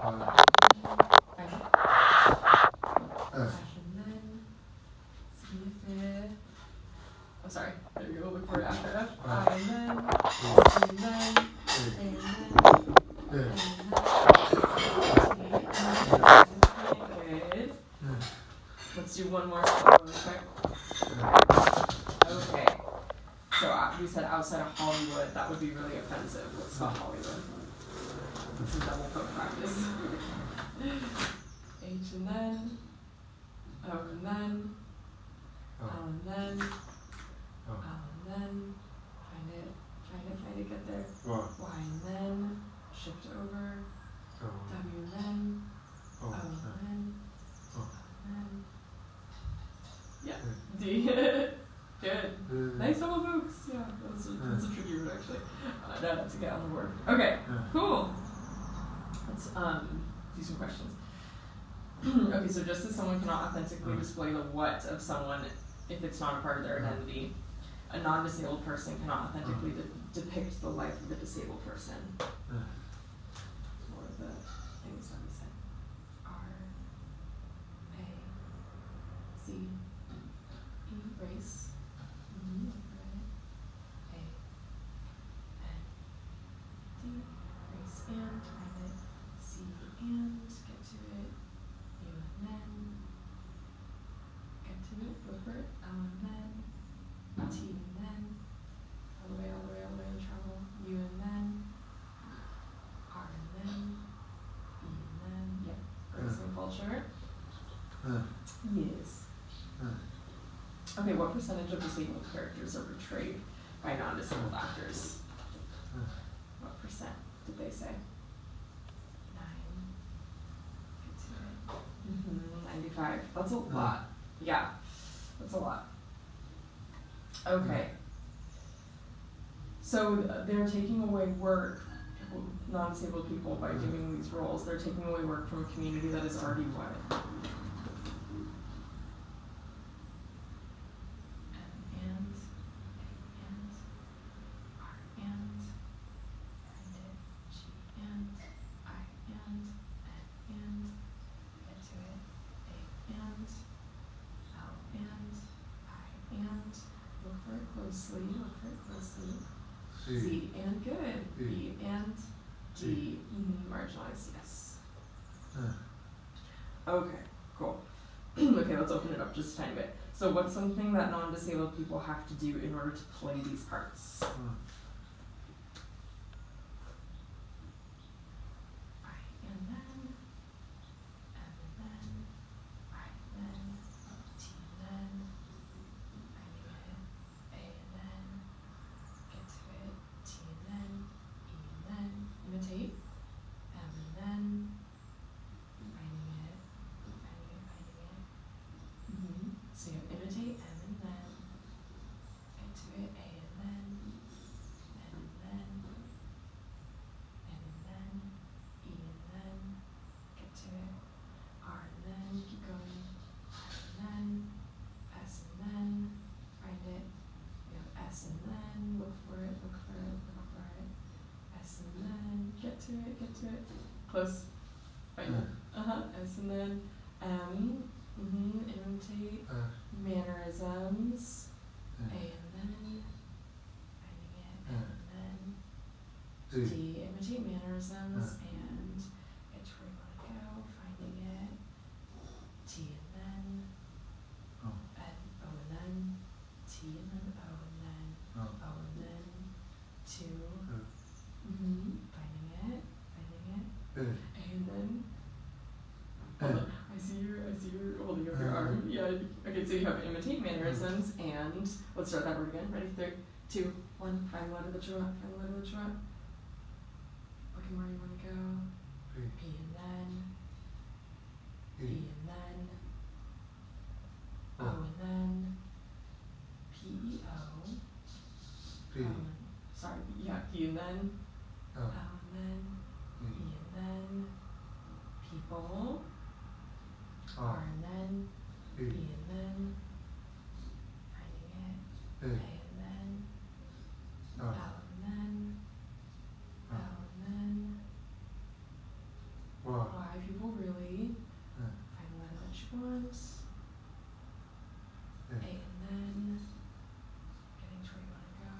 I'm sorry, there you go, look for it after F. I and then, good. Let's do one more really quick. Okay. So we said outside of Hollywood, that would be really offensive. Let's spell Hollywood. It's a double foot practice. H and then, O and then, L and then, L and then, find it, get there. Y and then, shift over, W and then, O and then, yeah, D. Good. Nice double folks. Yeah, that's a tricky word actually. To get on the board. Okay, cool. Let's do some questions. Okay, so just as someone cannot authentically display the what of someone if it's not a part of their identity, a non-disabled person cannot authentically depict the life of a disabled person. What are the things that we said? R, A, C, E, race. A, N, D, race and, find it. C and, get to it. U and then, get to it, look for it. L and then, T and then, all the way in trouble. U and then, R and then, E and then, yeah, race and culture. Yes. Okay, what percentage of disabled characters are portrayed by non-disabled actors? What percent did they say? 9. Get to it. 95. That's a lot. Yeah, that's a lot. Okay. So they're taking away work, non-disabled people, by doing these roles. They're taking away work from a community that is already what? Look for it closely. Z and good. E and G. Marginalized, yes. Okay, cool. Okay, let's open it up just a tiny bit. So what's something that non-disabled people have to do in order to play these parts? Imitate, M and then, finding it. So you have imitate, M and then, get to it, A and then, N and then, N and then, E and then, get to it, R and then, keep going, R and then, S and then, find it, you have S and then, look for it, S and then, get to it, close, right, S and then, M, imitate, mannerisms, A and then, finding it, and then, D, imitate mannerisms, and get to where you want to go, finding it, T and then, O and then, T and then, O and then, O and then, 2, finding it, and then, hold on, I see you're holding up your arm, yeah, okay, so you have imitate mannerisms, and, let's start that word again, ready, 3, 2, 1, find the letter that you want, looking where you want to go, P and then, E and then, O and then, P-E-O, sorry, yeah, P and then, L and then, E and then, people, R and then, E and then, finding it, A and then, L and then, why people really find the letter that she wants. A and then getting to where you want to go.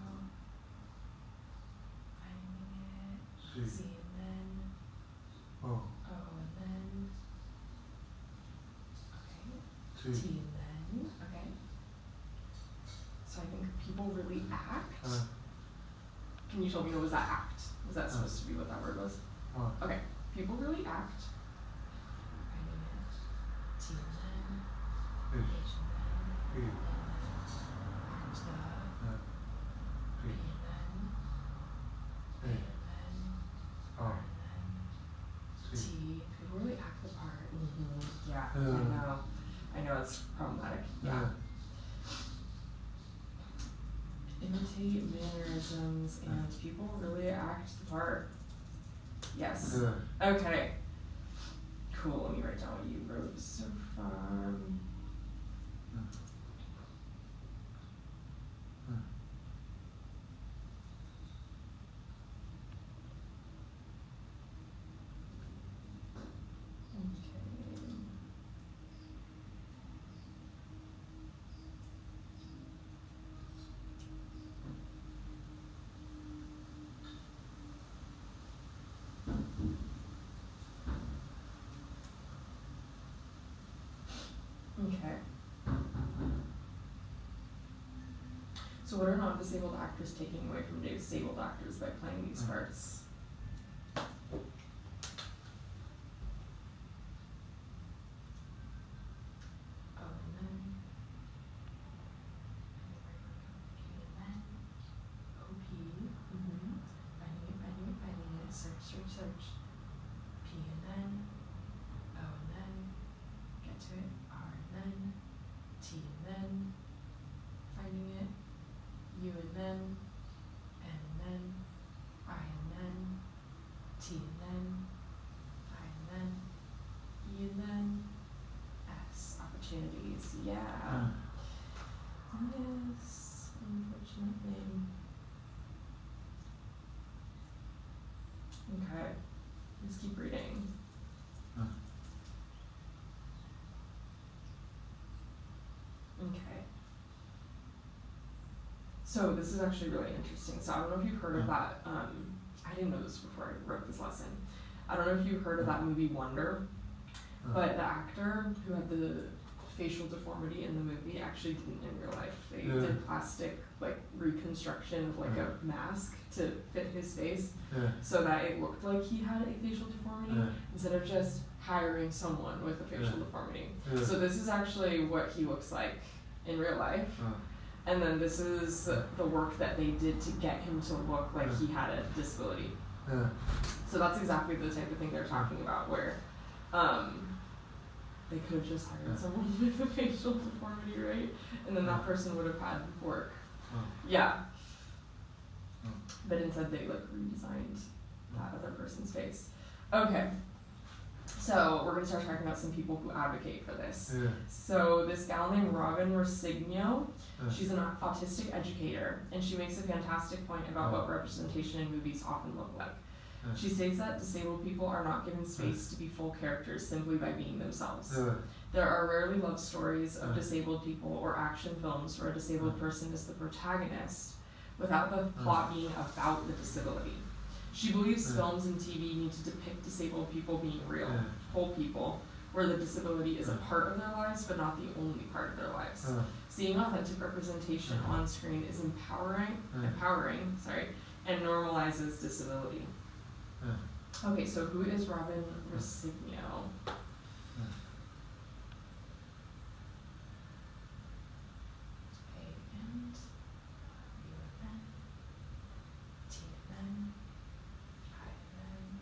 Finding it. C and then O and then okay. T and then okay. So I think people really act. Can you tell me what was that act? Was that supposed to be what that word was? Okay. People really act. Finding it. T and then H and then and then there's the P and then A and then R and then T. People really act the part. Yeah, I know it's problematic. Yeah. Imitate mannerisms and people really act the part. Yes. Okay. Cool. Let me write down what you wrote so far. Okay. So what are non-disabled actors taking away from disabled actors by playing these parts? Search. P and then O and then get to it. R and then T and then finding it. U and then N and then I and then T and then I and then E and then S. Opportunities. Yeah. Yes. Unfortunately. Okay, let's keep reading. Okay. So this is actually really interesting. So I don't know if you've heard of that. I didn't know this before I wrote this lesson. I don't know if you've heard of that movie Wonder, but the actor who had the facial deformity in the movie actually didn't in real life. They did plastic reconstruction of a mask to fit his face so that it looked like he had a facial deformity instead of just hiring someone with a facial deformity. So this is actually what he looks like in real life. And then this is the work that they did to get him to look like he had a disability. So that's exactly the type of thing they're talking about, where they could have just hired someone with a facial deformity, right? And then that person would have had work. Yeah. But instead they redesigned that other person's face. Okay. So we're gonna start talking about some people who advocate for this. So this gal named Robin Rosigno, she's an autistic educator, and she makes a fantastic point about what representation in movies often look like. She states that disabled people are not given space to be full characters simply by being themselves. There are rarely love stories of disabled people or action films where a disabled person is the protagonist without the plot being about the disability. She believes films and TV need to depict disabled people being real, whole people, where the disability is a part of their lives but not the only part of their lives. Seeing authentic representation on screen is empowering, and normalizes disability. Okay, so who is Robin Rosigno? A and U and N, T and N, I and N,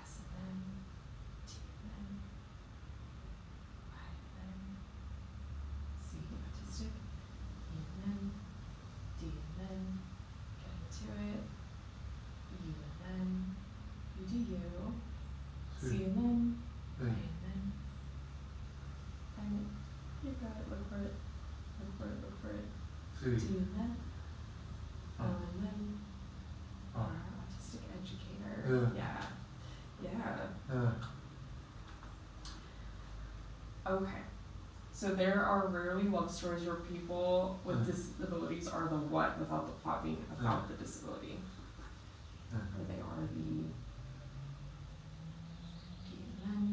S and N, T and N, I and N, C autistic, E and N, D and N, get into it, U and N, U to U, C and N, I and N, find it. You got it, look for it. Look for it. D and N, O and N, autistic educator. Yeah. Okay. So there are rarely love stories where people with disabilities are the what without the plot being about the disability. Or they are the P and then,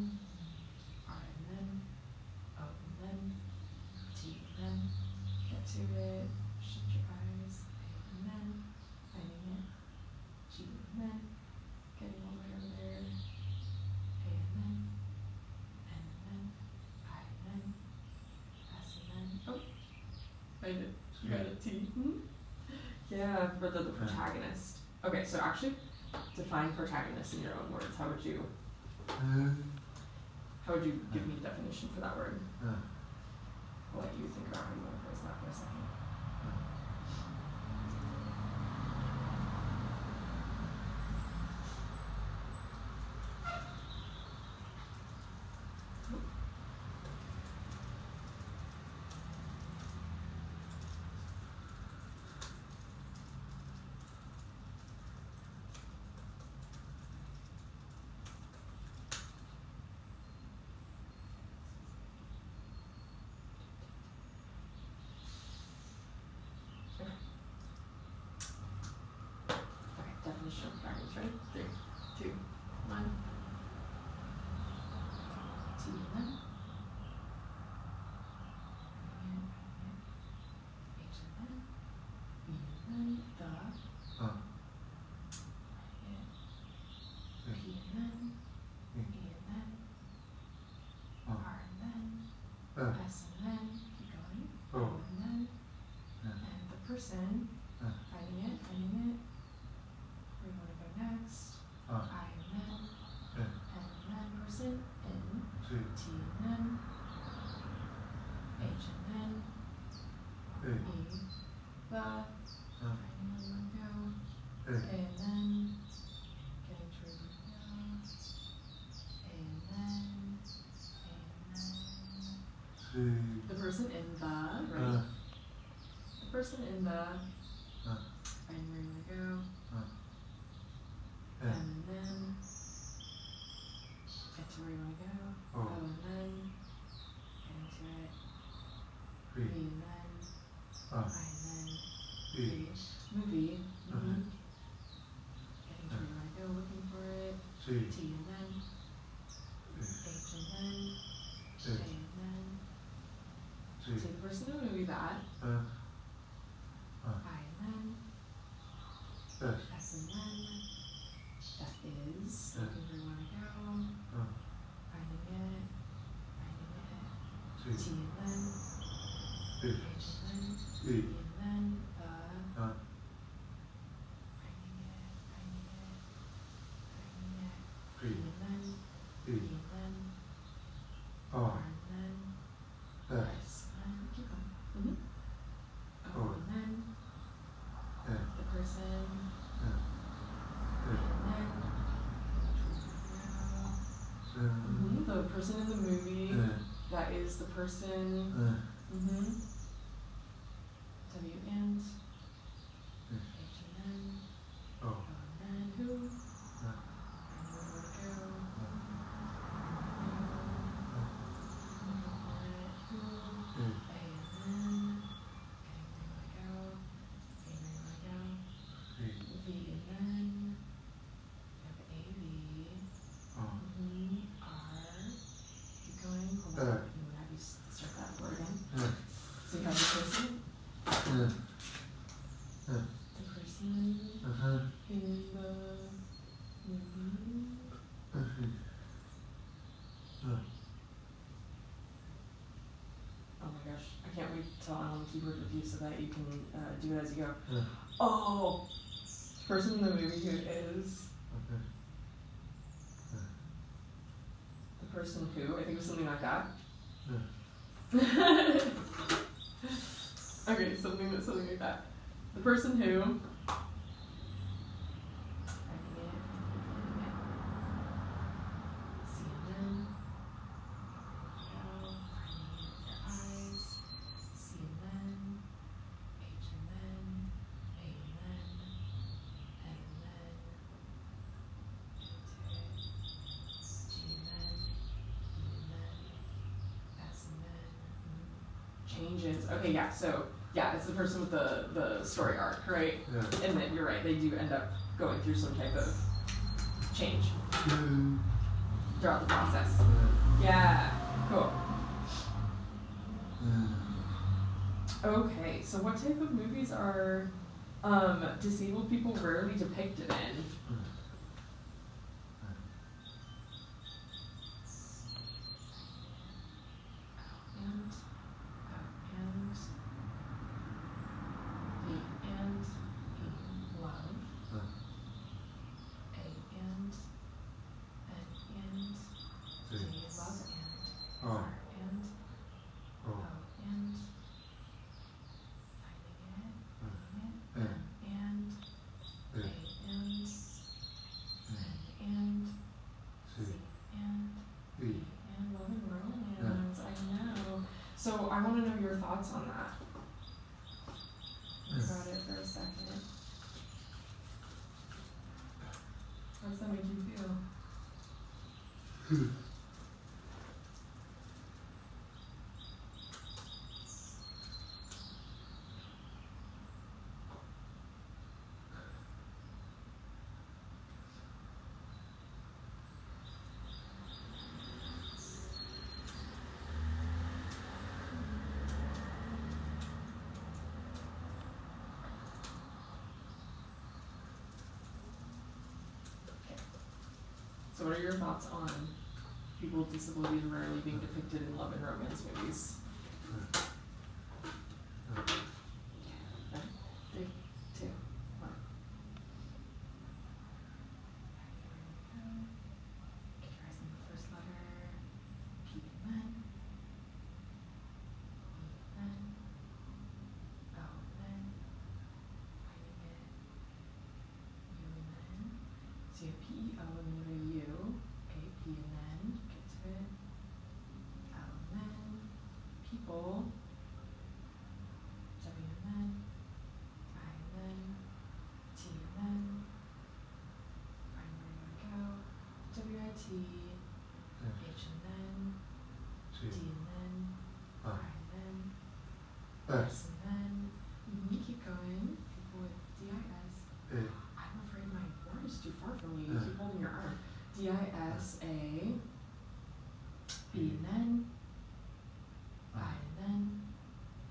R and then, O and then, T and then, get to it, shut your eyes, A and then, finding it, G and then, getting all the way over there, A and then, N and then, I and then, S and then, oh, find it, you got it, T. Yeah, for the protagonist. Okay, so actually, define protagonist in your own words. How would you give me a definition for that word? I'll let you think about how you want to phrase that for a second. Definition of practice, right? 3, 2, 1. T and then. H and then. E and then. The. P and then. E and then. R and then. S and then. Keep going. O and then. And the person. Finding it. Where you want to go next? I and then, N and then, person, N, T and then, H and then, E, the, finding where you want to go, A and then, getting to where you want to go, A and then, the person in the, right? The person in the, finding where you want to go. And then get to where you want to go. O and then get into it. V and then I and then V. Movie. Getting to where you want to go, looking for it. T and then H and then A and then to the person in the movie that. I and then S and then. That is looking where you want to go, finding it, T and then, H and then, E and then, finding it, P and then, E and then, R and then, S and then, keep going. O and then, the person. The person in the movie, that is the person, W and, H and then, O and then, who, and where to go, who, A and then, getting where you want to go, V and then, Hold on. I'm going to have you start that word again. So you have the person. The person in the movie. Oh my gosh. I can't wait till I'm on the keyboard with you so that you can do it as you go. Oh! The person in the movie who is. Person who, I think it was something like that. Okay, something like that. The person who. changes. Okay, yeah, so, yeah, it's the person with the story arc, right? Yeah. And then you're right, they do end up going through some type of change throughout the process. Yeah, cool. Okay, so what type of movies are disabled people rarely depicted in? So I want to know your thoughts on that. Think about it for a second. How does that make you feel? So what are your thoughts on people with disabilities rarely being depicted in love and romance movies? Three, two, one. Get your eyes on the first letter. P and then. E and then. O and then. Finding it. U and then. So you have P, E, O, and then you have U. Okay, P and then. Get to it. L and then. People. W and then. I and then. T and then. Find where you want to go. W-I-T. H and then. D and then. I and then. S and then. Keep going. People with D-I-S. I'm afraid my board is too far from you. You keep holding your arm. D-I-S-A. B and then. I and then.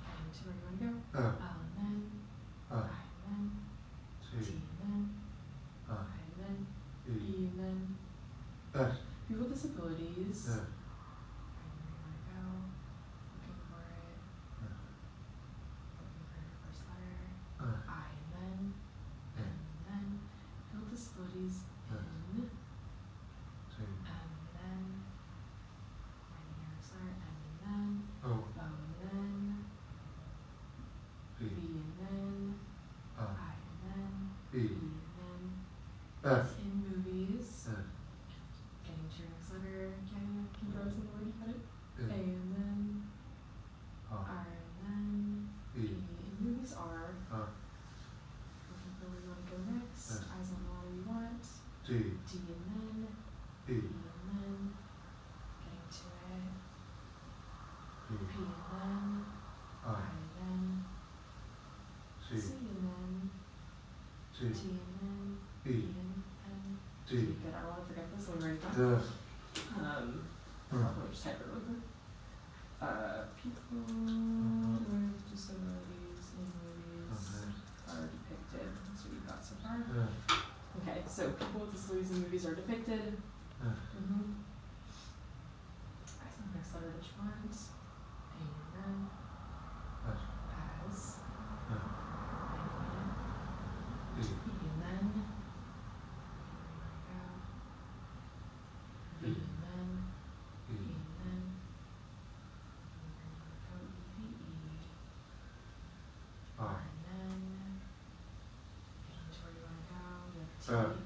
And to where you want to go. L and then. I and then. T and then. I and then. E and then. People with disabilities. Find where you want to go. Looking for it. Looking for your first letter. I and then. N and then. People with disabilities. N. M and then. Finding your first letter. M and then. O and then. B and then. I and then. E and then. In movies. Getting to your next letter. Can you draw something where you got it? A and then. R and then. E. In movies are. Looking for where you want to go next. Eyes on the wall you want. D and then. E and then. Getting to it. P and then. I and then. C and then. T and then. E and then. Good, I don't want to forget this. Let me write it down. I'll just type it real quick. People with disabilities in movies are depicted. That's what you got so far. Okay, so people with disabilities in movies are depicted. Eyes on the next letter that you want. A and then. As. E and then. V and then. E and then. R and then. Getting to where you want to go. You have T.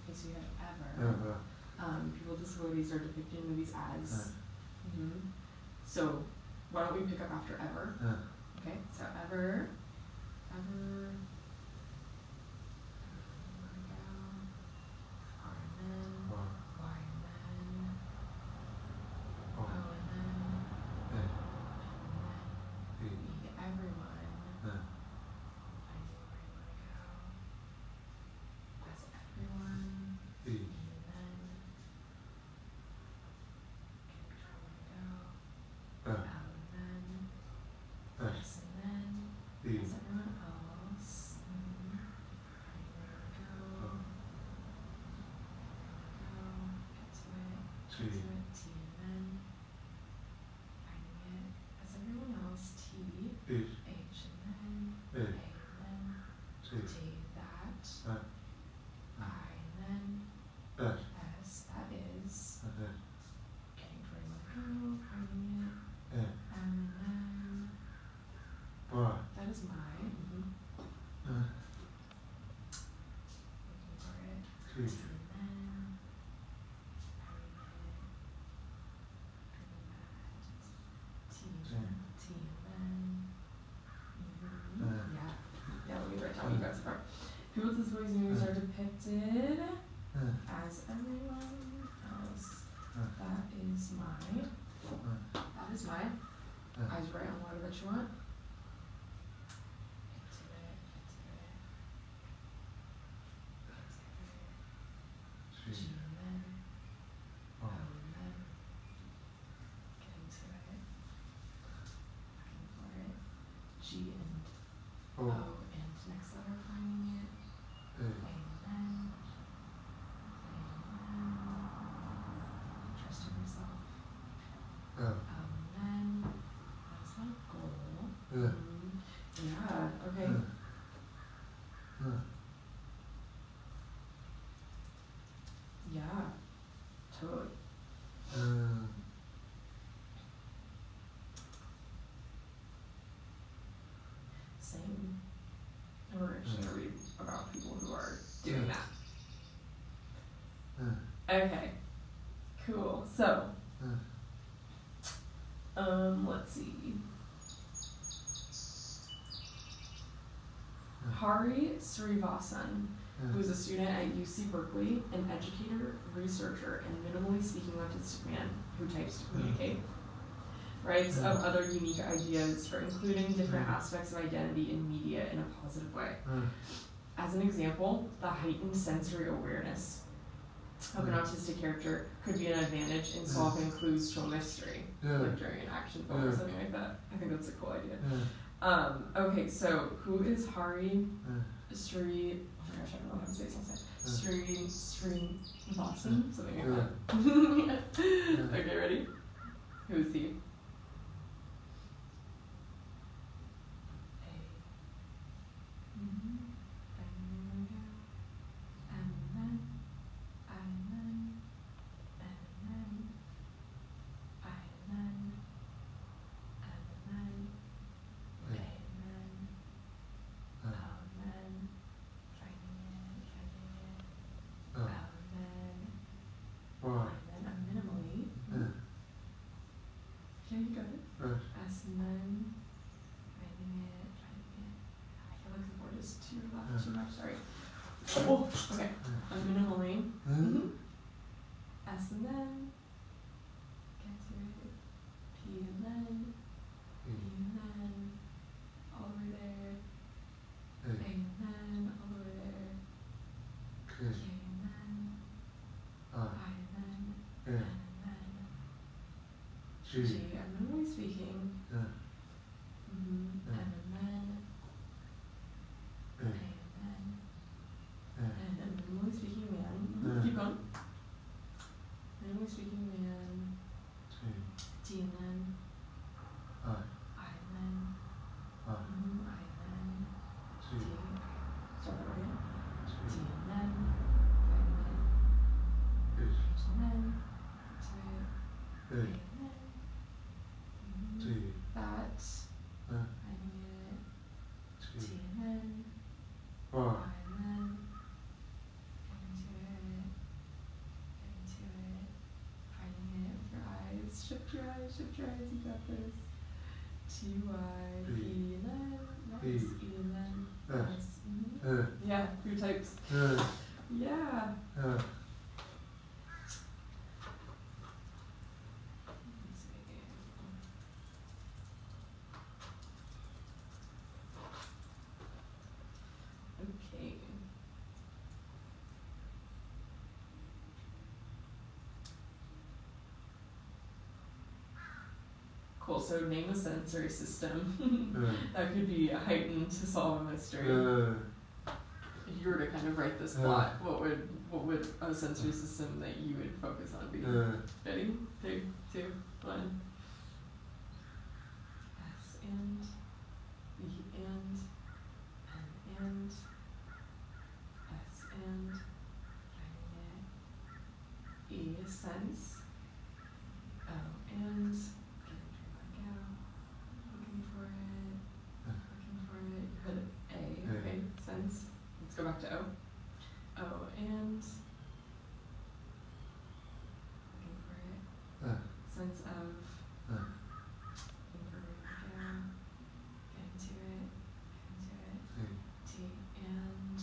Okay, so you have ever. People with disabilities are depicted in movies as. So why don't we pick up after ever? Okay, so ever. Ever. Where we go. R and then. Y and then. O and then. And then. T and then finding it as everyone else. T, H and then A and then T. That. I and then S. That is getting to where you want to go, finding it. And then that is my. Looking for it. T and then T and then. Yeah, let me write down what you guys are from. People with disabilities and movies are depicted as everyone else. That is mine. That is mine. Eyes right on water that you want. G and then O and then getting to it. Looking for it. G and O and next letter finding it. A and then trusting yourself. And then that's my goal. Yeah, okay. Yeah, totally. Same. And we're actually going to read about people who are doing that. Okay, cool. So, let's see. Hari Srivasan, who is a student at UC Berkeley, an educator, researcher, and minimally speaking autistic man who types to communicate, writes of other unique ideas for including different aspects of identity in media in a positive way. As an example, the heightened sensory awareness of an autistic character could be an advantage in solving clues to a mystery, like during an action film or something like that. I think that's a cool idea. Okay, so who is Hari Sri? Oh my gosh, I don't know how to say something. Srivasan? Something like that. Okay, ready? Who is he? Yeah, you got it. S and then finding it. I feel like the board is too left too much, sorry. Oh, okay. Minimally. S and then get to it. P and then all the way there. A and then all the way there. K and then I and then G. I'm normally speaking. And then A and then normally speaking man. Keep going. Normally speaking man. T and then I and then I and then T. Start that again. T and then H and then to A and then that finding it. T and then I and then getting to it, finding it with your eyes. Shift your eyes, you got this. T-Y, E and then nice, E and then S. Yeah, your types. Yeah. Okay. Cool, so name a sensory system. That could be heightened to solve a mystery. If you were to kind of write this plot, what would a sensory system that you would focus on be? Ready? 3, 2, 1. S and E and N and S and E sense. O and looking for it. You heard A. Okay, sense. Let's go back to O. O and looking for it. Sense of. Looking for where to go. Getting to it. T and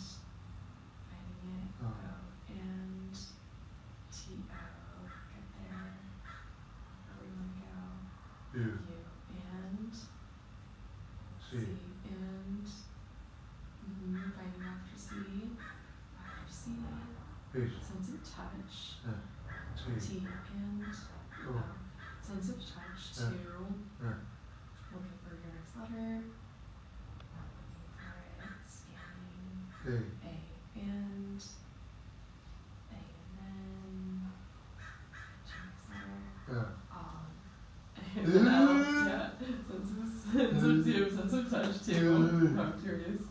finding it. O and T O. Get there. Where we want to go. U and C and finding after C. After C. Sense of touch. T and O. Sense of touch to looking for your next letter. Looking for it. Scanning. A and then next letter. And then L. Yeah. Sense of touch too. I'm curious.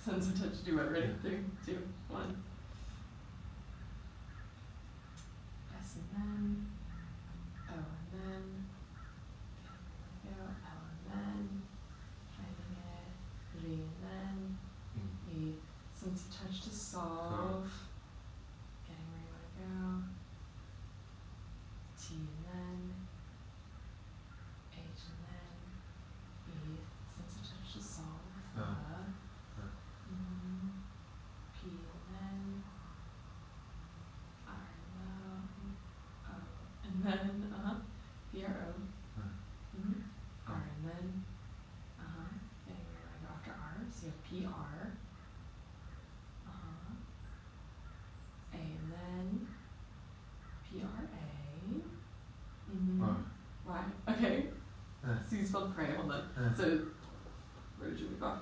Sense of touch. Do it. Ready? 3, 2, 1. S and then O and then L and then finding it. V and then E. Sense of touch to solve. Getting where you want to go. T and then H and then E. Sense of touch to solve. P and then R and then P R O. R and then getting where you want to go after R. So you have P R. A and then P R A. Y. Okay. So you spelled pray. Hold on. So where did you leave off?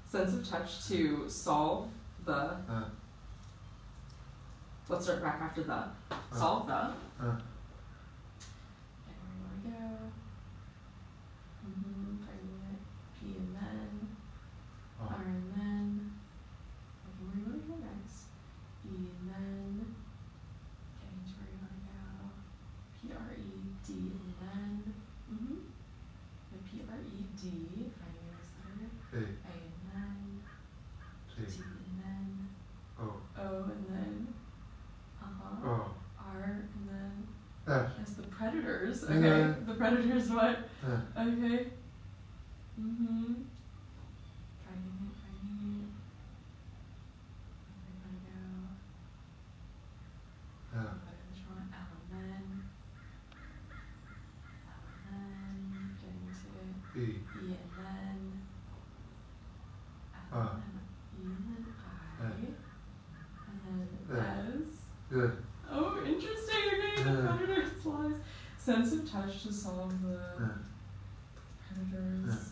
Sense of touch to solve the. Let's start back after the. Solve the. And where you want to go. Finding it. P and then R and then looking where you want to go next. E and then getting to where you want to go. P R E D and then the P R E D. Finding your next letter. A and then T and then O and then R and then that's the predators. Okay, the predators what? Okay. Finding it. Where you want to go. Which one? L and then getting to it. E and then L and then E and then I and then S. Good. Oh, interesting. Okay, the predators' lives. Sense of touch to solve the predators'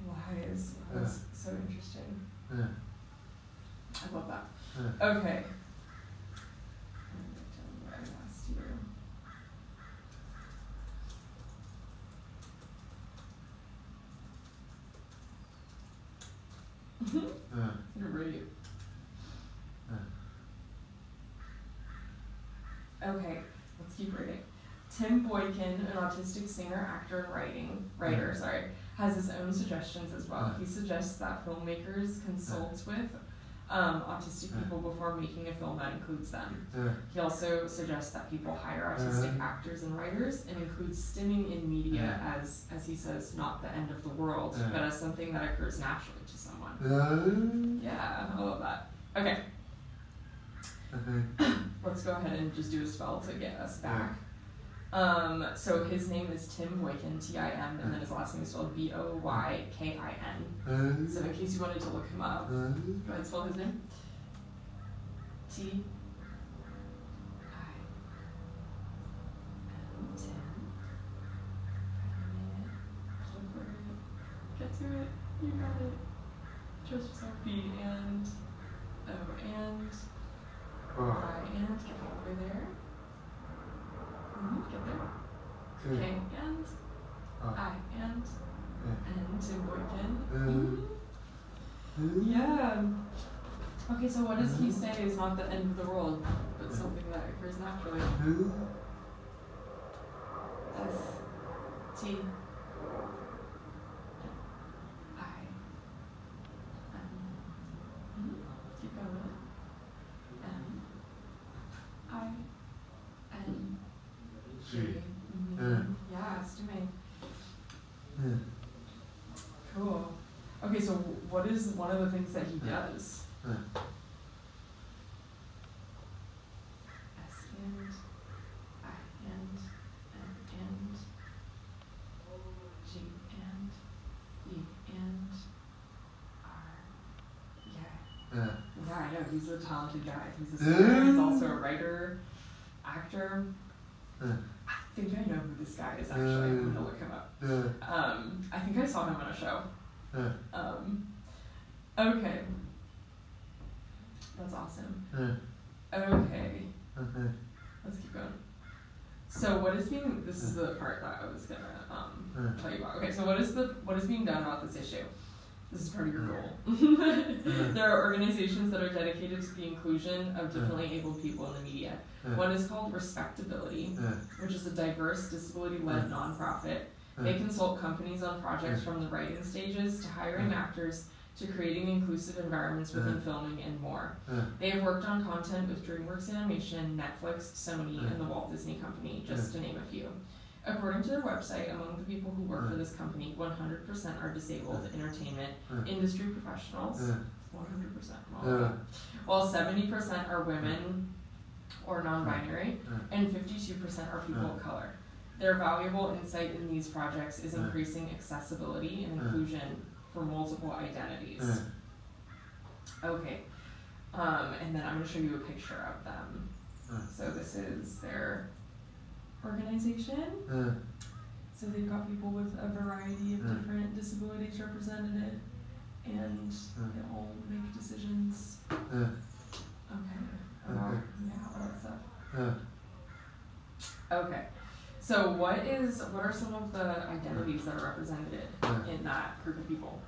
lives. That's so interesting. I love that. Okay. I'm going to tell you where I lost you. Great. Okay, let's keep reading. Tim Boykin, an autistic singer, actor, and writer, has his own suggestions as well. He suggests that filmmakers consult with autistic people before making a film that includes them. He also suggests that people hire autistic actors and writers and includes stimming in media as he says, not the end of the world, but as something that occurs naturally to someone. Yeah, I love that. Okay. Let's go ahead and just do a spell to get us back. So his name is Tim Boykin, Tim, and then his last name is spelled Boykin. So in case you wanted to look him up, go ahead and spell his name. Tim. Get to it. You got it. Trust yourself. B and K and I and Tim Boykin. Yeah. Okay, so what does he say is not the end of the world, but something that occurs naturally? S T I N. Keep going. M I N G. Yeah, estimate. Cool. Okay, so what is one of the things that he does? S and I and M and G and E and R. Yeah. Yeah, I know. He's a talented guy. He's a singer. He's also a writer, actor. I think I know who this guy is actually. I'm gonna look him up. I think I saw him on a show. Okay. That's awesome. Okay. Let's keep going. So what is being, this is the part that I was gonna tell you about. Okay, so what is being done about this issue? This is part of your goal. There are organizations that are dedicated to the inclusion of differently abled people in the media. One is called Respectability, which is a diverse, disability-led nonprofit. They consult companies on projects from the writing stages to hiring actors to creating inclusive environments within filming and more. They have worked on content with DreamWorks Animation, Netflix, Sony, and the Walt Disney Company, just to name a few. According to their website, among the people who work for this company, 100% are disabled entertainment industry professionals. 100%. While 70% are women or non-binary, and 52% are people of color. Their valuable insight in these projects is increasing accessibility and inclusion for multiple identities. Okay, and then I'm going to show you a picture of them. So this is their organization. So they've got people with a variety of different disabilities represented, and they all make decisions. Okay, about all that stuff. Okay. So what are some of the identities that are represented in that group of people?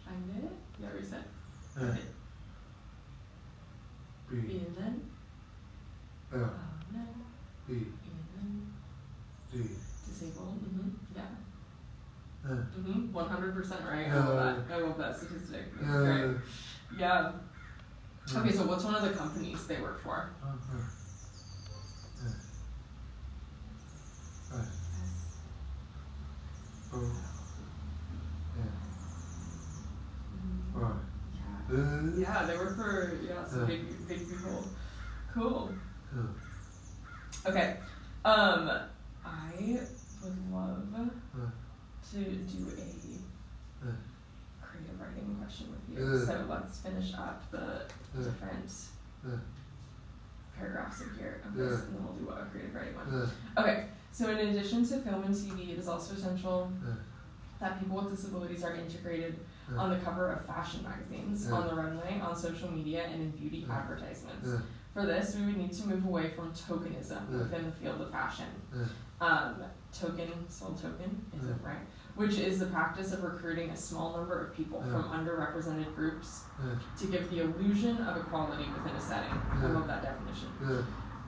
Find it. Yeah, reset. Find it. B and then L and then D. Disabled. Yeah. 100% right. I love that. I love that statistic. That's great. Yeah. Okay, so what's one of the companies they work for? Yeah, they work for some big people. Cool. Okay. I would love to do a creative writing question with you. So let's finish up the different paragraphs in here of this, and then we'll do a creative writing one. Okay. So in addition to film and TV, it is also essential that people with disabilities are integrated on the cover of fashion magazines, on the runway, on social media, and in beauty advertisements. For this, we would need to move away from tokenism within the field of fashion. Token, spelled token, is it right? Which is the practice of recruiting a small number of people from underrepresented groups to give the illusion of equality within a setting. I love that definition.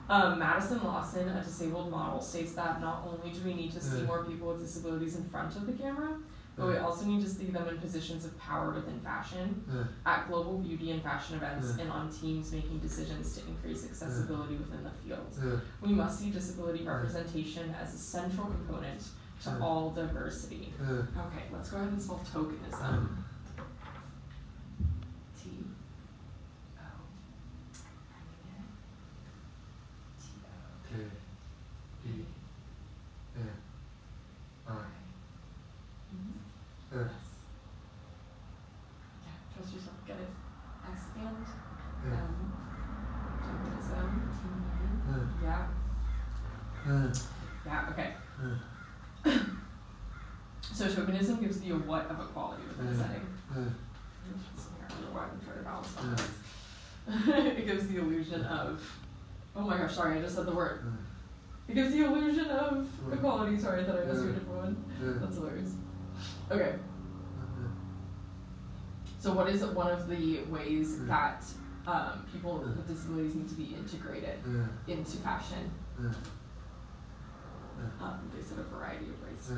Madison Lawson, a disabled model, states that not only do we need to see more people with disabilities in front of the camera, but we also need to see them in positions of power within fashion, at global beauty and fashion events, and on teams making decisions to increase accessibility within the field. We must see disability representation as a central component to all diversity. Okay, let's go ahead and spell tokenism. Yeah, okay. So tokenism gives you a what of equality within a setting. I don't know why I'm trying to balance on this. It gives the illusion of, oh my gosh, sorry, I just said the word. It gives the illusion of equality. Sorry, I thought I missed a different one. That's hilarious. Okay. So what is one of the ways that people with disabilities need to be integrated into fashion? They said a variety of ways.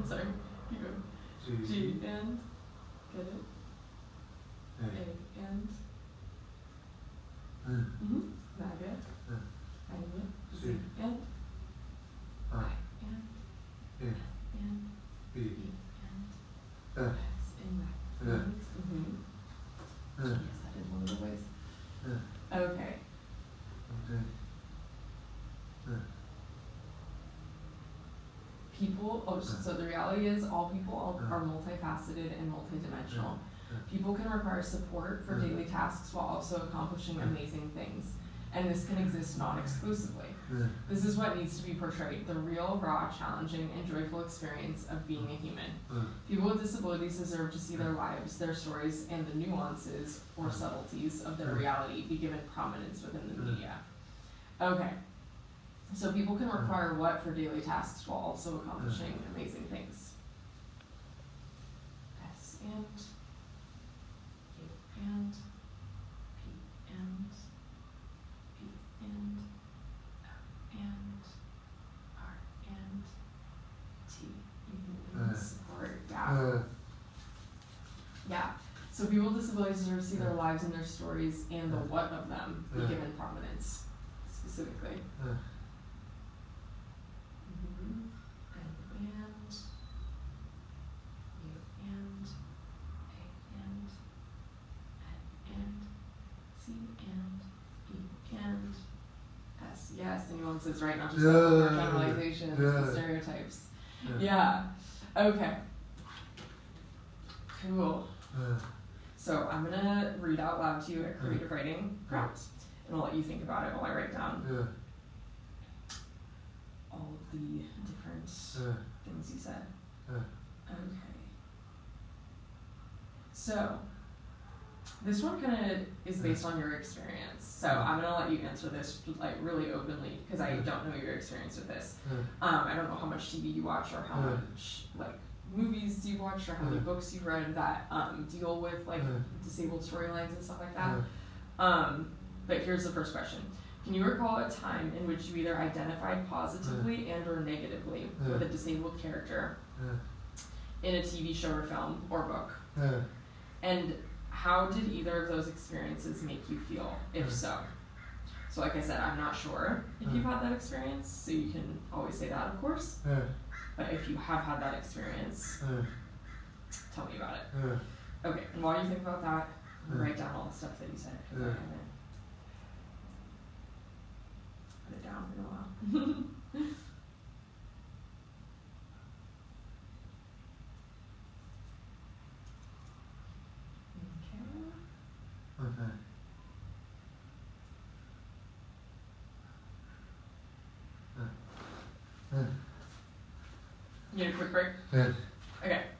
Sorry, keep going. G and get it. A and maggot. Maggot. Z and I and B and S in that. Yes, that is one of the ways. Okay. People, so the reality is all people are multifaceted and multidimensional. People can require support for daily tasks while also accomplishing amazing things. And this can exist non-exclusively. This is what needs to be portrayed, the real, raw, challenging, and joyful experience of being a human. People with disabilities deserve to see their lives, their stories, and the nuances or subtleties of their reality be given prominence within the media. Okay. So people can require what for daily tasks while also accomplishing amazing things? S and U and P and P and O and R and T. Support. Yeah. Yeah. So people with disabilities deserve to see their lives and their stories and the what of them be given prominence specifically. Yes, the nuances, right? Not just the generalizations, the stereotypes. Yeah. Okay. Cool. So I'm gonna read out loud to you a creative writing prompt, and I'll let you think about it while I write down all of the different things you said. Okay. So this one kind of is based on your experience. So I'm gonna let you answer this like really openly because I don't know your experience with this. I don't know how much TV you watch or how much like movies you've watched or how many books you've read that deal with like disabled storylines and stuff like that. But here's the first question. Can you recall a time in which you either identified positively and or negatively with a disabled character in a TV show or film or book? And how did either of those experiences make you feel, if so? So like I said, I'm not sure if you've had that experience, so you can always say that, of course. But if you have had that experience, tell me about it. Okay, and while you think about that, write down all the stuff that you said. I haven't put it down in a while. You need a quick break? Okay.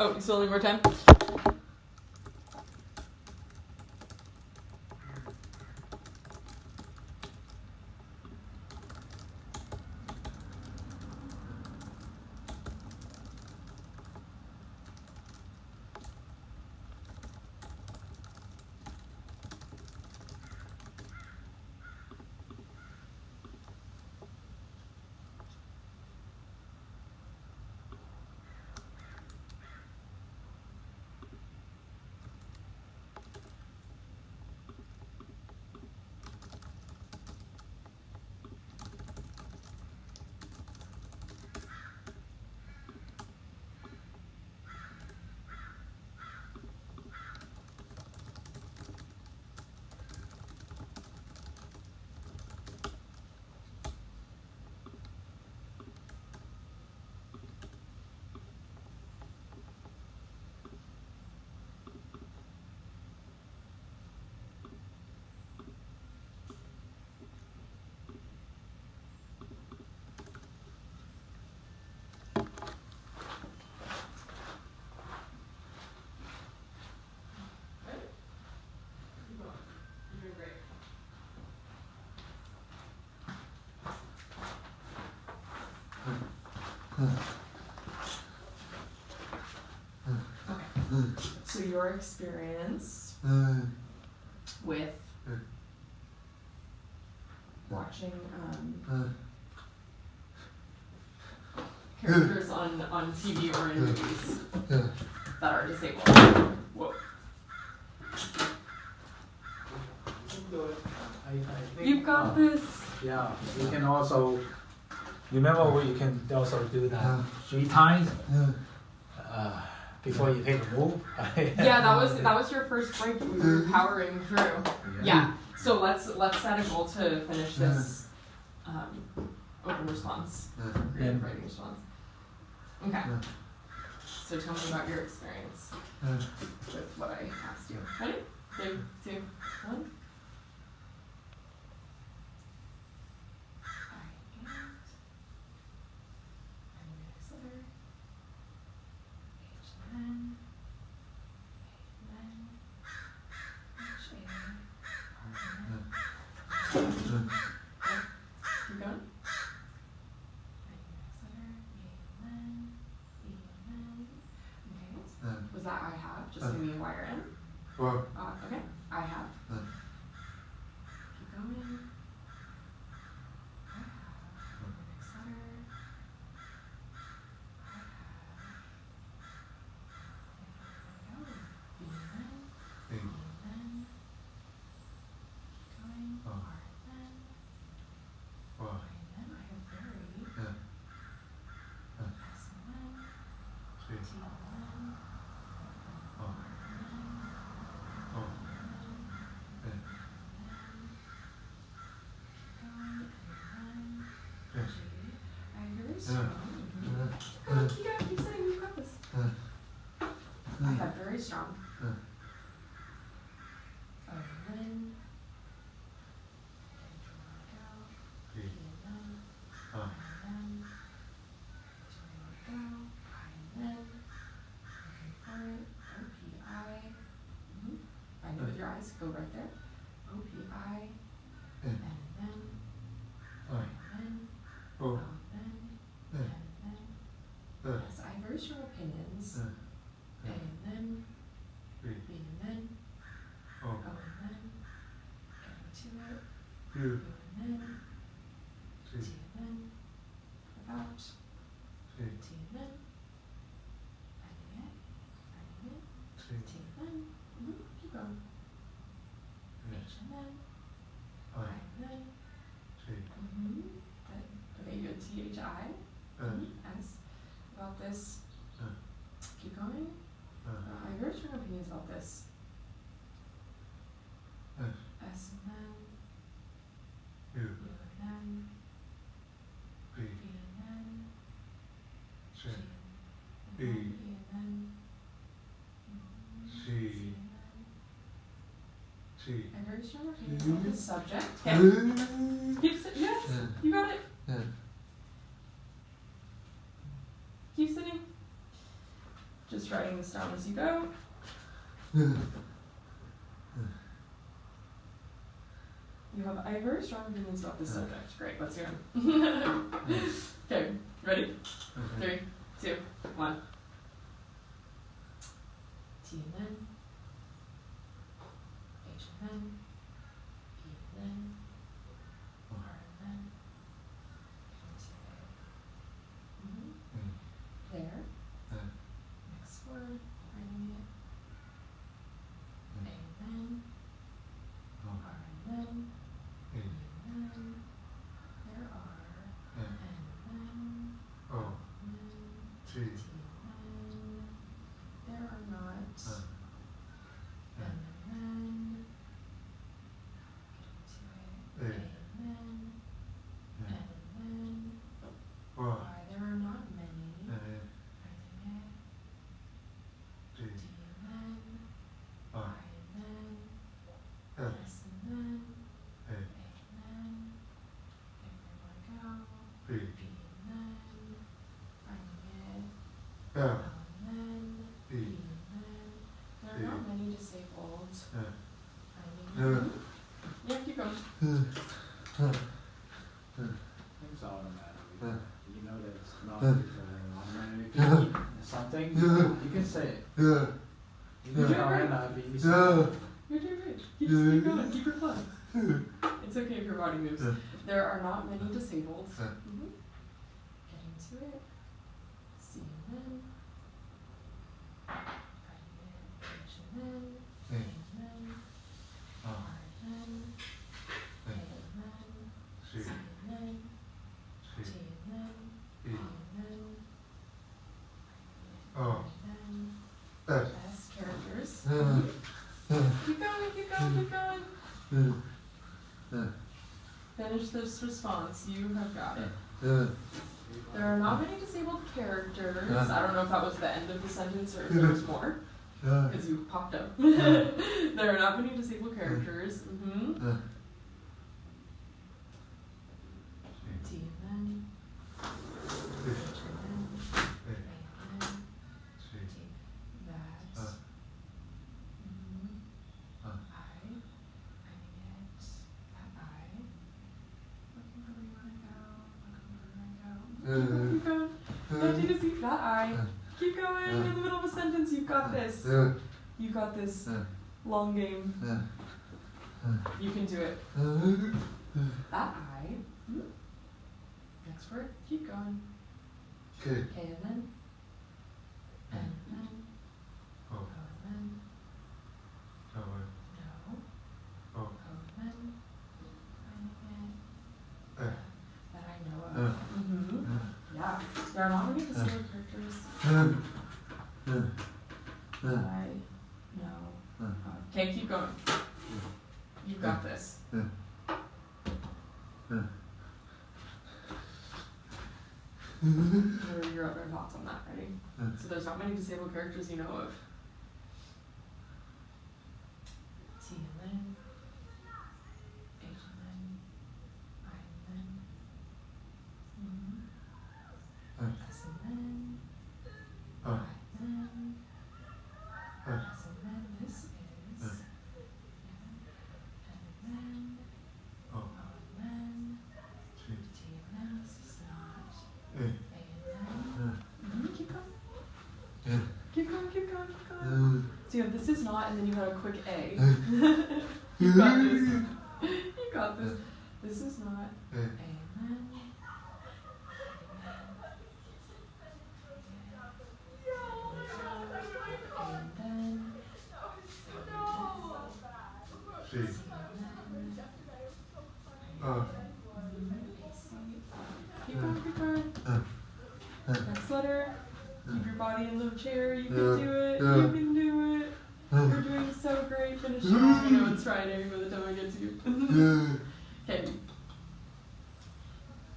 Oh, you still need more time? So your experience with watching characters on TV or in movies that are disabled. Whoa. You've got this. Yeah, you can also remember you can also do that 3 times before you take a move. Yeah, that was your first break. We were powering through. Yeah. So let's set a goal to finish this open response, creative writing response. Okay. So tell me about your experience with what I asked you. Ready? 3, 2, 1. Keep going. Okay. Was that I have? Just give me a wire in. Okay. I have. Keep going. I have. Next letter. I have. Come on, keep going, keep saying you've got this. I have very strong. I know with your eyes, go right there. OPI, and then, Yes, I have very strong opinions. And then, B and then, O and then, getting to it, U and then, T and then, about, T and then, ending it, T and then, keep going, H and then, I and then, okay, you had THI, S, about this, keep going, I have very strong opinions about this, S and then, U and then, B and then, G and then, E and then, C and then, T. I have very strong opinions about this subject. Okay. Yes, you got it. Keep sitting. Just writing this down as you go. You have very strong opinions about this subject. Great, let's hear them. Okay, ready? 3, 2, 1. T and then, H and then, E and then, R and then, there. Next word, writing it. A and then, R and then, E and then, there are, and then, T and then, there are not, and then, get to it, A and then, why there are not many, writing it, D and then, I and then, S and then, A and then, everyone go, B and then, writing it, L and then, B and then, there are not many disabled, writing it, yeah, keep going. Things automatically. You know that it's not automatic. If you need something, you can say it. You can try not be easy. You're doing great. Keep going. Keep your fun. It's okay if your body moves. There are not many disabled. Getting to it. C and then. H and then. A and then. R and then. A and then. C and then. T and then. E and then. S characters. Keep going, keep going, keep going. Finish this response. You have got it. There are not many disabled characters. I don't know if that was the end of the sentence or if there was more. Because you popped up. There are not many disabled characters. T and then. H and then. A and then. T. That. I. Writing it. That I. Looking for where you want to go. Looking for where you want to go. Keep going. Don't you see that I. Keep going. In the middle of a sentence. You've got this. You've got this long game. You can do it. That I. Next word. Keep going. K and then. N and then. O and then. No. O and then. Writing it. That I know of. Yeah. There are not many disabled characters. I know. Okay, keep going. You've got this. What are your other thoughts on that? Ready? So there's not many disabled characters you know of. T and then. H and then. I and then. S and then. I and then. S and then. This is. And then. O and then. T and then. This is not. A and then. Keep going. Keep going, keep going, keep going. So you have this is not, and then you have a quick A. You got this. You got this. This is not. A and then. Keep going, keep going. Next letter. Keep your body in the chair. You can do it. You can do it. You're doing so great. Finish strong. I know it's Friday by the time I get to you. Okay.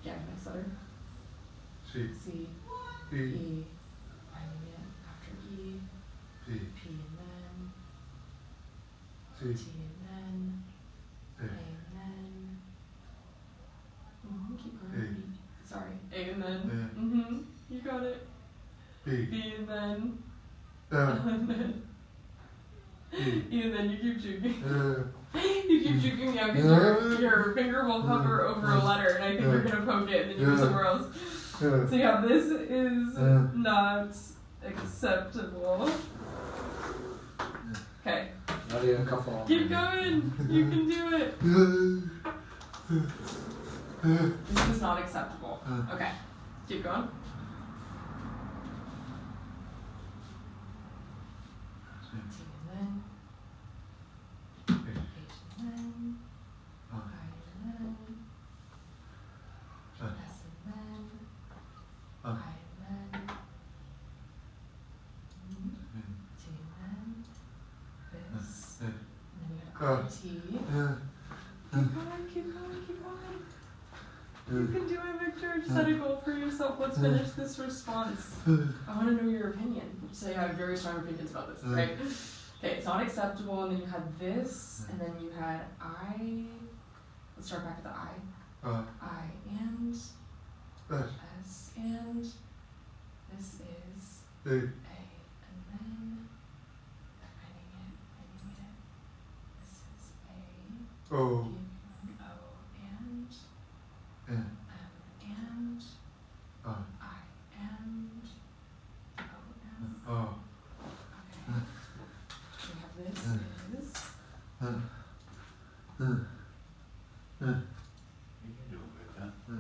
Yeah, next letter. C. E. Writing it after E. P and then. T and then. A and then. Keep going. Sorry. A and then. You got it. B and then. And then you keep juking. You keep juking me out because your finger will hover over a letter and I think you're going to poke it and then you go somewhere else. So yeah, this is not acceptable. Okay. Keep going. You can do it. This is not acceptable. Okay. Keep going. T. Keep going, keep going, keep going. You can do it, Victor. Set a goal for yourself. Let's finish this response. I want to know your opinion. So you have very strong opinions about this, right? Okay, it's not acceptable, and then you had this, and then you had I. Let's start back at the I. I and S and this is A, and then finding it. This is A. O and and I and O. Okay. We have this is.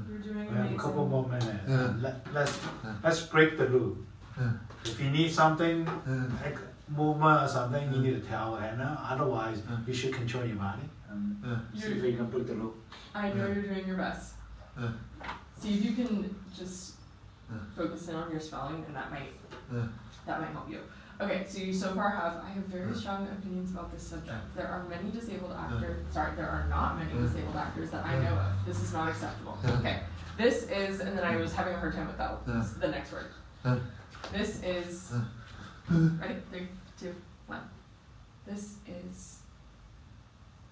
You're doing We have a couple amazing. more minutes. Let's break the loop. If you need something, like movement or something, you need to tell Hannah. Otherwise, you should control your body and see if you can break the loop. I know you're doing your best. See if you can just focus in on your spelling, and that might help you. Okay, so you so far I have very strong opinions about this subject. There are many disabled actors, there are not many disabled actors that I know of. This is not acceptable. Okay, this is, and then I was having a hard time with that. This is the next word. This is, ready? 3, 2, 1. This is,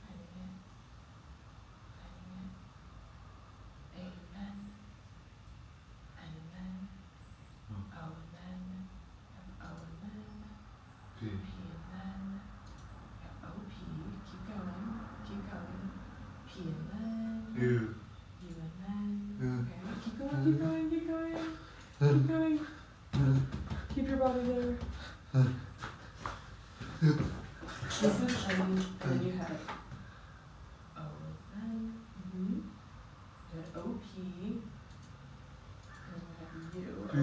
amen. P and then O P. Keep going. P and then U and then okay. Keep going. Keep your body there. This is and then you have O then you had O P and then you have U O P.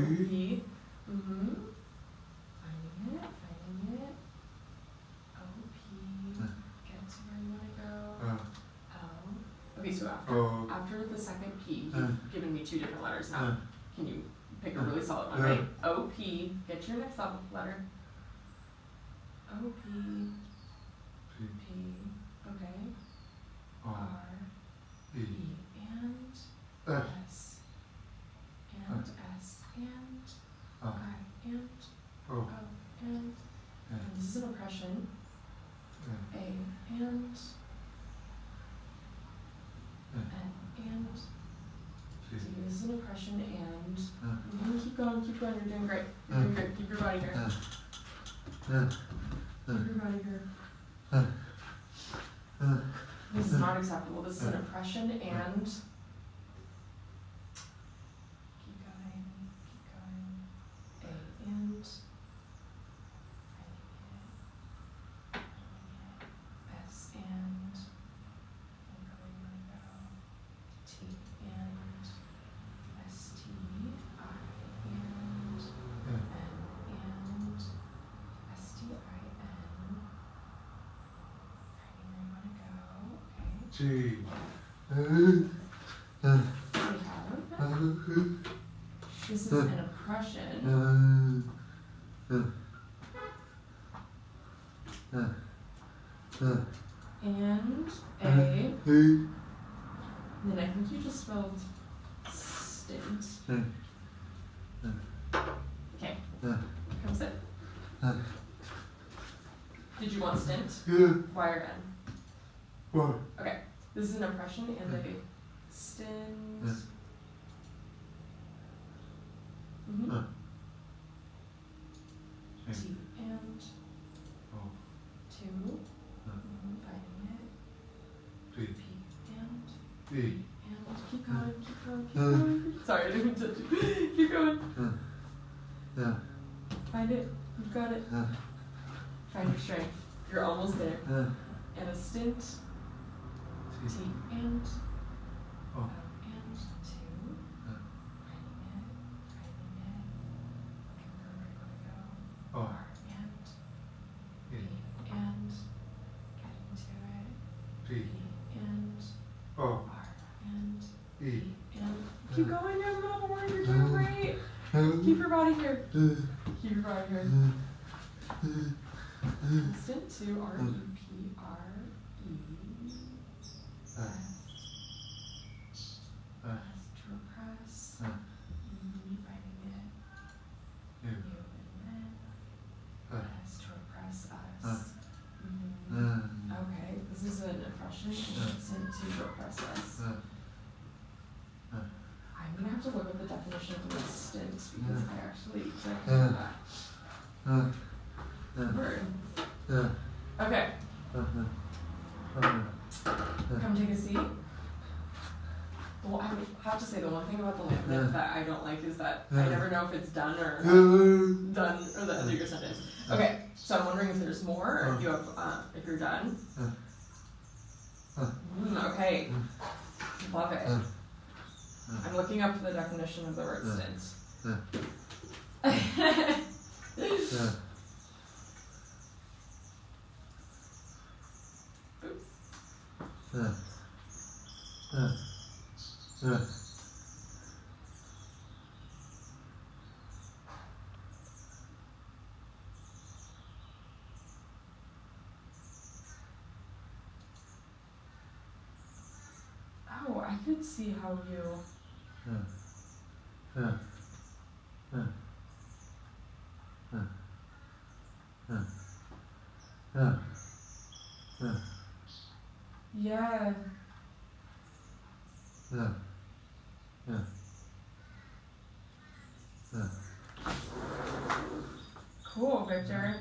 Finding it. O P. Get to where you want to go. O. Okay, so after the second P, you've given me 2 different letters now. Can you pick a really solid one, right? O P. Get your next letter. O P. P. Okay. R. E. And S. And S. And I. And O. And this is an oppression. A and D. This is an oppression and keep going, you're doing great. You're doing good. Keep your body here. Keep your body here. This is not acceptable. This is an oppression and keep going. A and S and where you want to go. T and S T I and N and S T I N. Finding where you want to go. Okay. This is an oppression. And A. Then I think you just spelled stint. Okay. Come sit. Did you want stint? Y or N? Okay. This is an oppression and a stint. T And keep going, keep going, keep going. Sorry, I didn't mean to touch you. Keep going. Find it. You've got it. Find your strength. You're almost there. And a stint. T and. Oh. And two. Finding it. Looking for where you want to go. Oh. R and. B and. Getting to it. T. B and. Oh. R and. E. And keep going, young Melbourne. You're doing great. Keep your body here. Keep your body here. Instant to R-E-P-R-E. S to repress. E, finding it. U and then. S to repress us. Okay, this is an impression. Instant to repress us. I'm gonna have to look up the definition of the word stint because I actually don't know that word. Okay. Come take a seat. Well, I have to say the one thing about the lamp that I don't like is that I never know if it's done or the end of your sentence. Okay, so I'm wondering if there's more or if you have if you're done. Okay. Love it. I'm looking up the definition of the word stint. Oh, I could see how you. Yeah. Cool, Victor.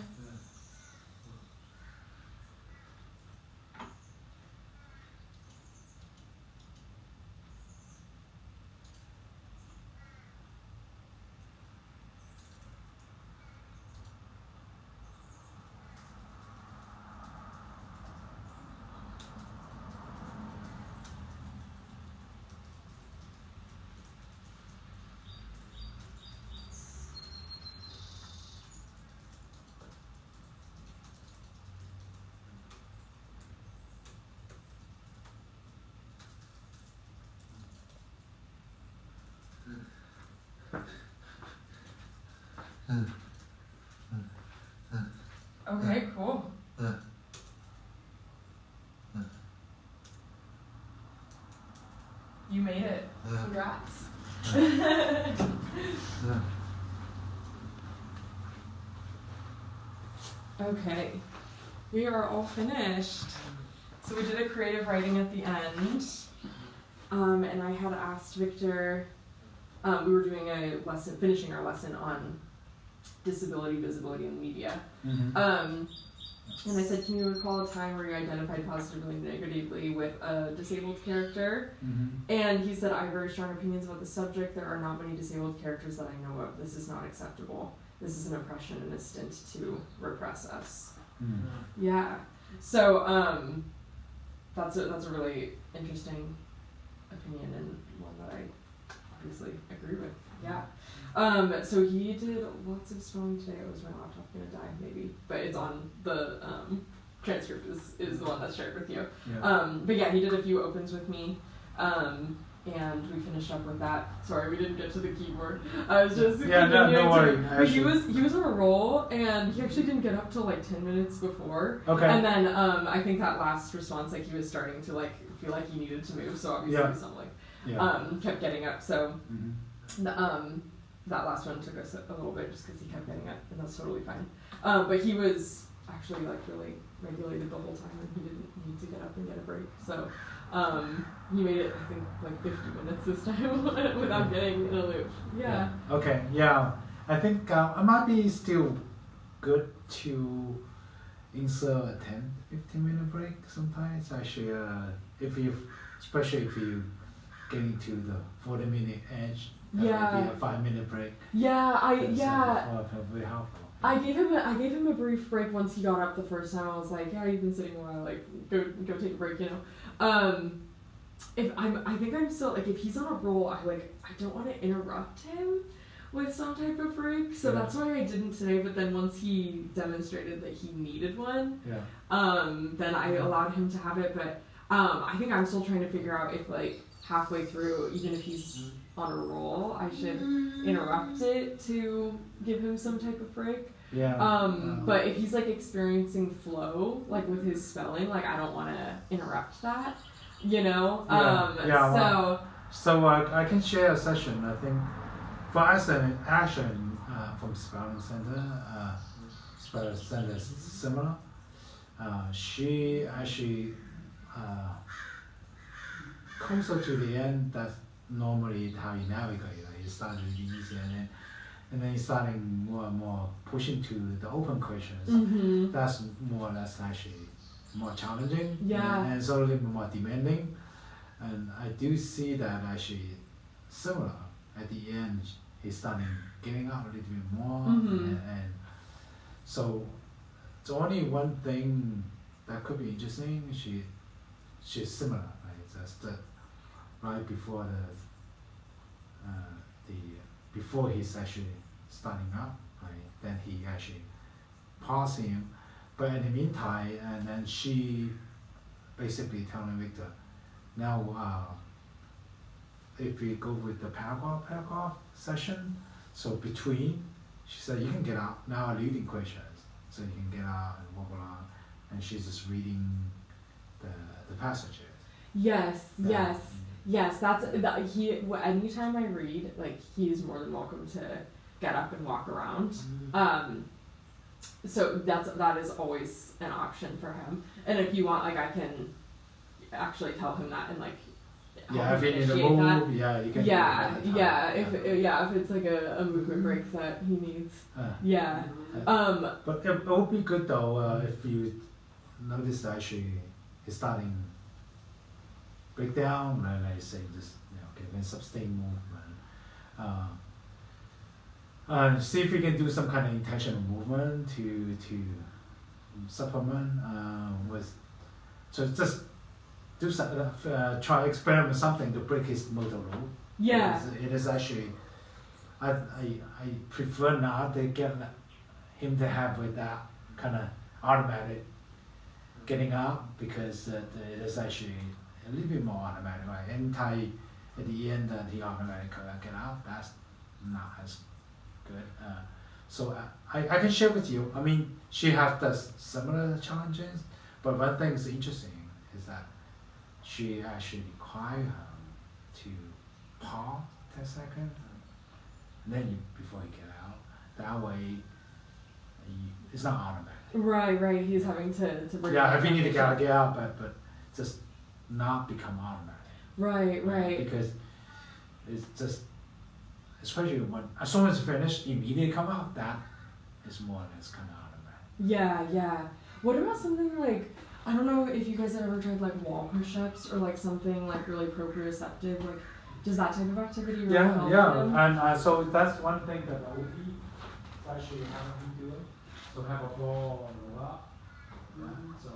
Okay, cool. You made it. Congrats. Okay, we are all finished. So we did a creative writing at the end, and I had asked Victor, we were doing a lesson, finishing our lesson on disability, visibility in media. And I said, can you recall a time where you identified positively and negatively with a disabled character? And he said, I have very strong opinions about the subject. There are not many disabled characters that I know of. This is not acceptable. This is an oppression and a stint to repress us. Yeah. So that's a really interesting opinion and one that I obviously agree with. Yeah. So he did lots of spelling today. Oh, is my laptop gonna die? Maybe, but it's on the transcript is the one that's shared with you. Yeah. But yeah, he did a few opens with me, and we finished up with that. Sorry, we didn't get to the keyboard. I was just no worry. He was on a roll, and he actually didn't get up till like 10 minutes before. Okay. And then I think that last response, like he was starting to like feel like he needed to move, so obviously something kept getting up. So. That last one took us a little bit just because he kept getting up, and that's totally fine. But he was actually like really regulated the whole time, and he didn't need to get up and get a break. So he made it, I think, like 50 minutes this time without getting in a loop. Yeah. Okay. Yeah. I think it might be still good to insert a 10-15 minute break sometimes. Actually, if especially if you getting to the 40-minute edge. That would be a 5-minute break. Very helpful. I gave him a brief break once he got up the first time. I was like, yeah, you've been sitting a while, like go take a break, you know. I think I'm still like, if he's on a roll, I don't want to interrupt him with some type of break. So that's why I didn't today. But then once he demonstrated that he needed one, then I allowed him to have it. But I think I'm still trying to figure out if like halfway through, even if he's on a roll, I should interrupt it to give him some type of break. But if he's like experiencing flow, like with his spelling, like I don't want to interrupt that, you know. So I can share a session. I think for Ashen from Spelling Center is similar. She actually closer to the end. That's normally how you navigate. Like you start really easy, and then you're starting more and more pushing to the open questions. That's more or less actually more challenging. And it's a little bit more demanding. And I do see that actually similar. At the end, he's starting getting out a little bit more. And so it's only one thing that could be interesting. She's similar, right? Just right before before he's actually starting up, right? Then he actually paused him, but in the meantime, and then she basically telling Victor, now if we go with the paragraph session, so between, she said you can get out now leading questions, so you can get out and walk around, and she's just reading the passages. Yes, that's he. Anytime I read, like he's more than welcome to get up and walk around. So that is always an option for him. And if you want, like I can actually tell him that and like. If you need to move, you can. If it's like a movement break that he needs. But it would be good though if you notice actually he's starting. Break down, like say, just giving sustained movement. See if we can do some kind of intentional movement to supplement with. So just do some, try experiment something to break his motor rule. It is actually. I prefer not to get him to have with that kind of automatic getting up because it is actually. A little bit more automatic, right? Anytime at the end that he automatically get out, that's not as good. So I can share with you. I mean, she has the similar challenges, but one thing is interesting is that she actually requires him to pause 10 seconds, and then before you get out. That way, it's not automatic. Right. He's having to bring. If you need to get out, but just. Not become automatic. Right. Because it's just, especially when as soon as it's finished, immediately come out. That is more or less kind of automatic. Yeah. What about something like I don't know if you guys have ever tried like wall push-ups or like something like really proprioceptive. Like, does that type of activity really help? And so that's one thing that OT actually having me do it. So have a ball on the up. So.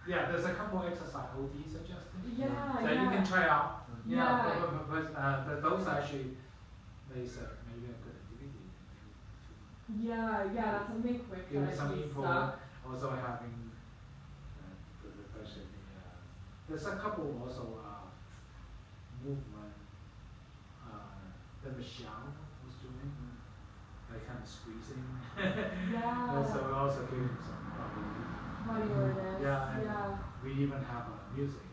There's a couple exercise OT suggested. That you can try out. But those actually, they said maybe a good activity. That's something quick. Give some info. Also having the pressure. There's a couple also movement that Michelle was doing, like kind of squeezing. So also giving some. We even have music.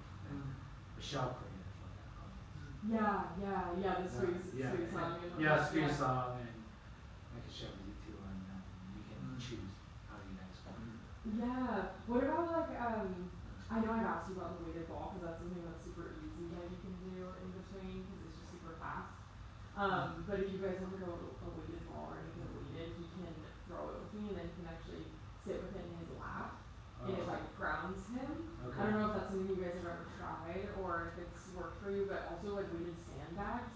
Michelle created for that. The squeeze song. Squeeze song, and I can share with you too, and you can choose how you guys want. What about like I know I've asked you about the weighted ball because that's something that's super easy that you can do in between because it's just super fast. But if you guys want to go a weighted ball or anything weighted, he can throw it with me, and then he can actually sit with it in his lap. And it like grounds him. I don't know if that's something you guys have ever tried. tried or if it's worked for you, but also like weighted sandbags.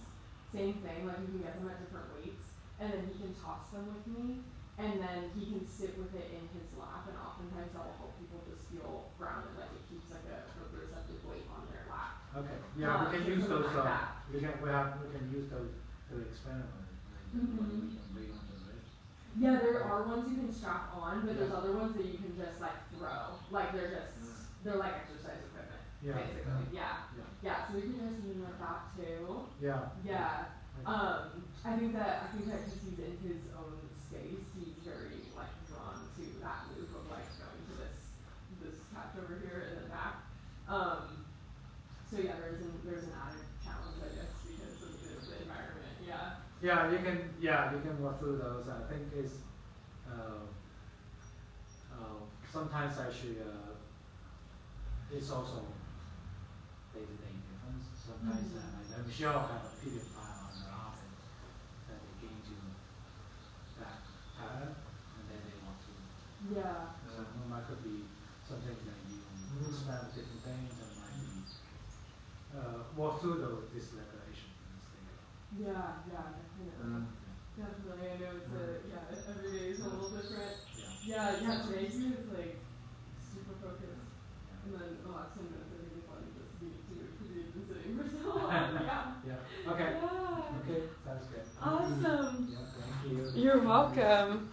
Same thing, like you can get them at different weights, and then he can toss them with me, and then he can sit with it in his lap, and oftentimes that will help people just feel grounded, like it keeps like a proprioceptive weight on their lap. Okay. Yeah, we can use those. Like we can use those to experiment. Yeah, there are ones you can strap on, but there's other ones that you can just like throw. Like they're like exercise equipment, basically. Yeah. So we can do something like that too. Yeah. I think that because he's in his own space, he's very like drawn to that loop of like going to this couch over here and then back. So yeah, there's an added challenge, I guess, because of the environment. Yeah. Yeah, you can work through those. I think it's sometimes actually it's also day-to-day difference. Sometimes like Michelle have a period of time on her office that they get into that pattern and then they want to. Yeah. So it might could be something that you experiment with different things and might be walk through those dysregulation and things. Yeah, definitely. Definitely. I know it's every day is a little different. Yeah, today too is like super focused. And then the last 10 minutes I think it's fun just to be too because you've been sitting for so long. Yeah. Okay. Yeah. Okay, sounds good. Awesome. Yeah, thank you. You're welcome.